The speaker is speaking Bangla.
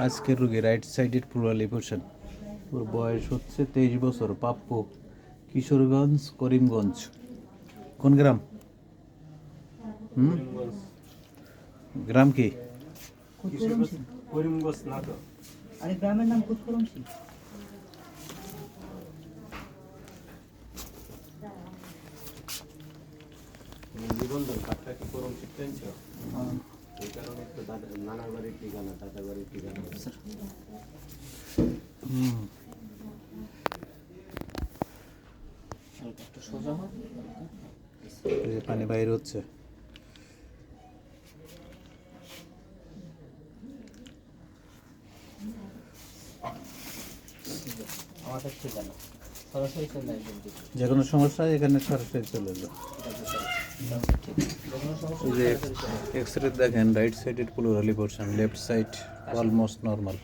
আজকের রোগী রাইট সাইডের প্লুরাল পোর্শন। ওর বয়স হচ্ছে 23 বছর। প্রাপ্য কিশোরগঞ্জ, করিমগঞ্জ। কোন গ্রাম? গ্রাম কি? করিমগঞ্জ না তো। আরে গ্রামের নাম কুতকরমশি। নিবন্ধন কার্ডটা কি করমশি পেয়েছ? এই কারণে তো নানার বাড়ির ঠিকানা, দাদার বাড়ির ঠিকানা। একটু সোজা হোক। এই যে পানি বাইরে হচ্ছে। আমাদের ঠিকানা সরাসরি চলে আসবেন। যে কোনো সমস্যা এখানে সরাসরি চলে যাবে। এই যে এক্স রে দেখেন, রাইট সাইডের plural portion, left side almost normal.